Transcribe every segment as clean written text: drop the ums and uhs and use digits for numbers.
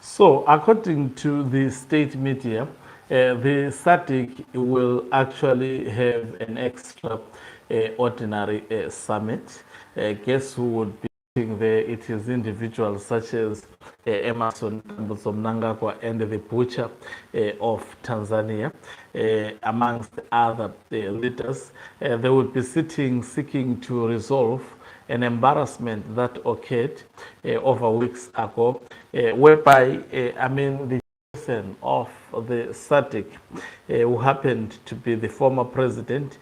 So, according to the state media, the SADC will actually have an extra ordinary summit. Guess who would be sitting there? It is individuals such as Emerson Mnangagwa and the butcher of Tanzania, amongst other leaders. They would be sitting seeking to resolve an embarrassment that occurred over weeks ago, whereby, the person of the SADC, who happened to be the former president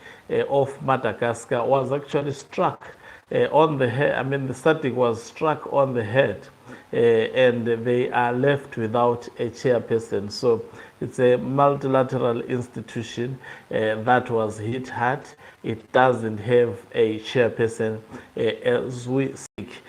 of Madagascar, was actually struck on the head. The SADC was struck on the head, and they are left without a chairperson. So it's a multilateral institution that was hit hard. It doesn't have a chairperson as we speak.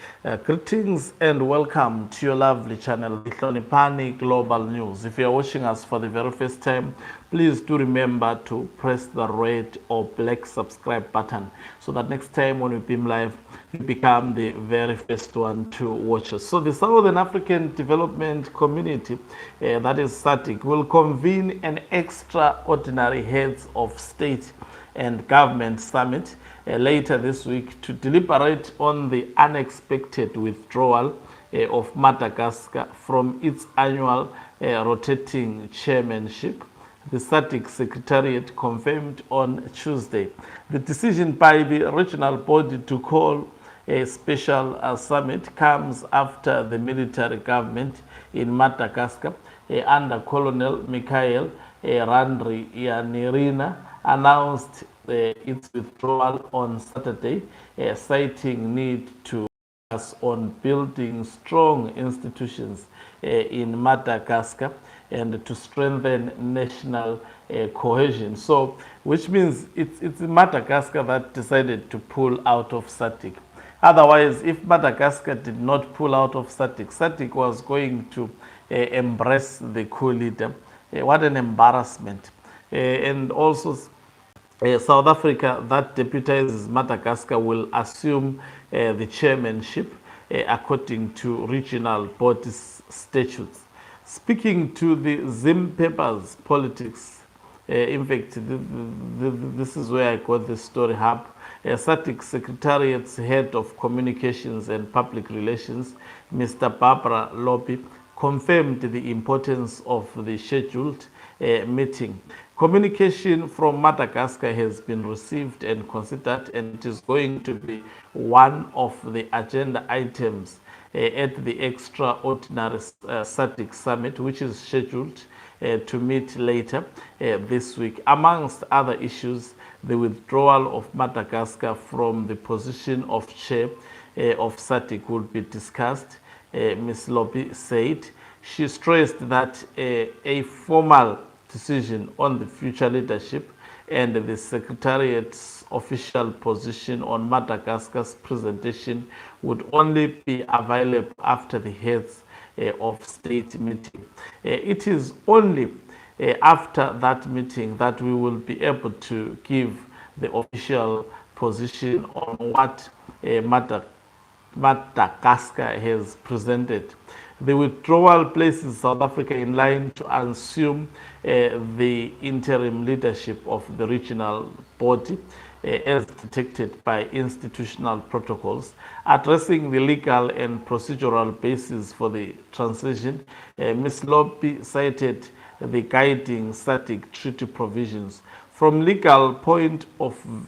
Greetings and welcome to your lovely channel, Pani Global News. If you're watching us for the very first time, please do remember to press the red or black subscribe button so that next time when we beam live, you become the very first one to watch us. So the Southern African Development Community, that is SADC, will convene an extraordinary heads of state and government summit later this week to deliberate on the unexpected withdrawal of Madagascar from its annual rotating chairmanship. The SADC Secretariat confirmed on Tuesday the decision by the regional body to call a special summit comes after the military government in Madagascar under Colonel Mikhail Randrianirina announced its withdrawal on Saturday, citing need to focus on building strong institutions in Madagascar and to strengthen national cohesion. So, which means it's Madagascar that decided to pull out of SADC. Otherwise, if Madagascar did not pull out of SADC, SADC was going to embrace the coup leader. What an embarrassment. And also, South Africa, that deputizes Madagascar, will assume the chairmanship according to regional body statutes. Speaking to the Zim Papers Politics, in fact, this is where I got the story hub. SADC Secretariat's head of communications and public relations, Mr. Barbara Lobby, confirmed the importance of the scheduled meeting. Communication from Madagascar has been received and considered, and it is going to be one of the agenda items at the extraordinary SADC summit, which is scheduled to meet later this week. Amongst other issues, the withdrawal of Madagascar from the position of chair of SADC will be discussed, Ms. Lobby said. She stressed that a formal decision on the future leadership and the Secretariat's official position on Madagascar's presentation would only be available after the heads of state meeting. It is only after that meeting that we will be able to give the official position on what Madagascar has presented. The withdrawal places South Africa in line to assume the interim leadership of the regional body as detected by institutional protocols, addressing the legal and procedural basis for the transition. Ms. Lobby cited the guiding SADC treaty provisions. From legal point, Article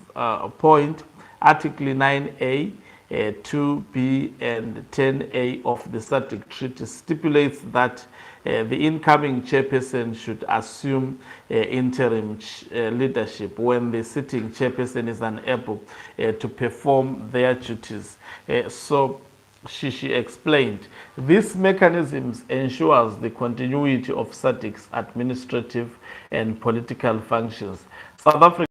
9A, 2B and 10A of the SADC Treaty stipulates that the incoming chairperson should assume interim leadership when the sitting chairperson is unable to perform their duties. So she explained, this mechanism ensures the continuity of SADC's administrative and political functions. South Africa,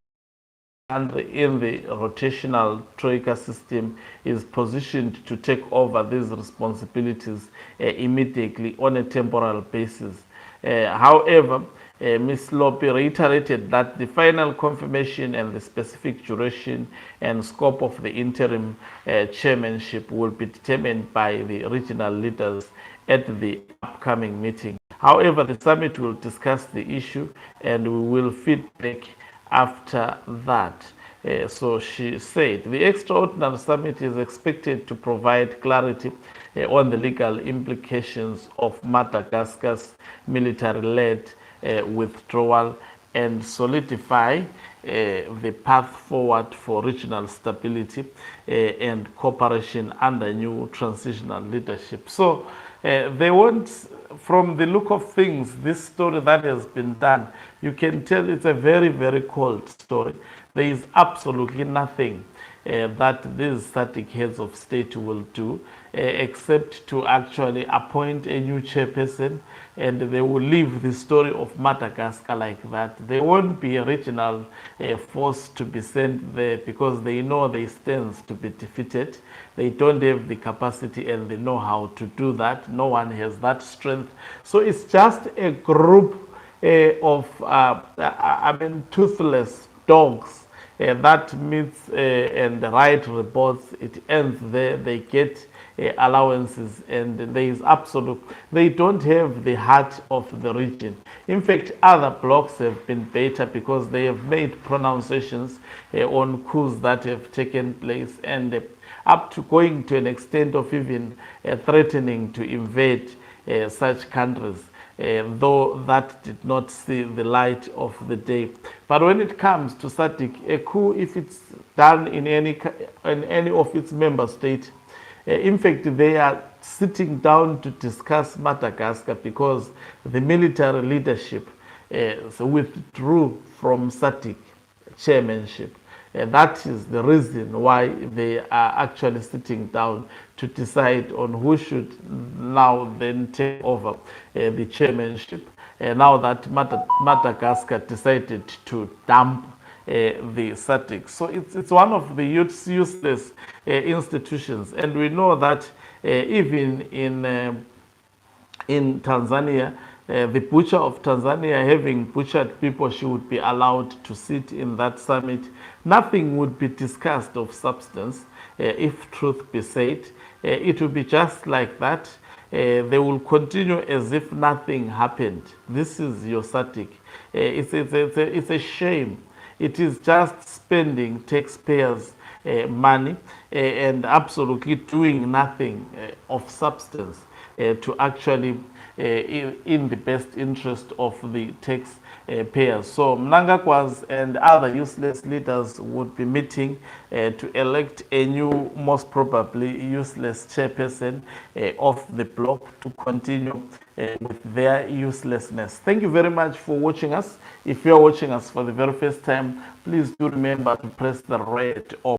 and in the rotational troika system, is positioned to take over these responsibilities immediately on a temporal basis. However, Ms. Lobby reiterated that the final confirmation and the specific duration and scope of the interim chairmanship will be determined by the regional leaders at the upcoming meeting. However, the summit will discuss the issue and we will feedback after that. So she said the extraordinary summit is expected to provide clarity on the legal implications of Madagascar's military-led withdrawal and solidify the path forward for regional stability and cooperation under new transitional leadership. So they want, from the look of things, this story that has been done, you can tell it's a very, very cold story. There is absolutely nothing that these SADC heads of state will do except to actually appoint a new chairperson, and they will leave the story of Madagascar like that. There won't be a regional force to be sent there because they know they stand to be defeated. They don't have the capacity and the know-how to do that. No one has that strength. So it's just a group of, toothless dogs that meets and write reports. It ends there. They get allowances, and there is absolute, they don't have the heart of the region. In fact, other blocks have been better because they have made pronunciations on coups that have taken place, and up to going to an extent of even threatening to invade such countries. Though that did not see the light of the day. But when it comes to SADC, a coup, if it's done in any of its member states, in fact, they are sitting down to discuss Madagascar because the military leadership withdrew from SADC chairmanship. That is the reason why they are actually sitting down to decide on who should now then take over the chairmanship. Now that Madagascar decided to dump the SADC. So it's one of the useless institutions. And we know that even in Tanzania, the butcher of Tanzania, having butchered people, she would be allowed to sit in that summit. Nothing would be discussed of substance, if truth be said. It will be just like that. They will continue as if nothing happened. This is your SADC. It's a shame. It is just spending taxpayers' money and absolutely doing nothing of substance to actually in the best interest of the taxpayers. So Mnangagwa and other useless leaders would be meeting to elect a new, most probably useless chairperson of the bloc to continue with their uselessness. Thank you very much for watching us. If you are watching us for the very first time, please do remember to press the red or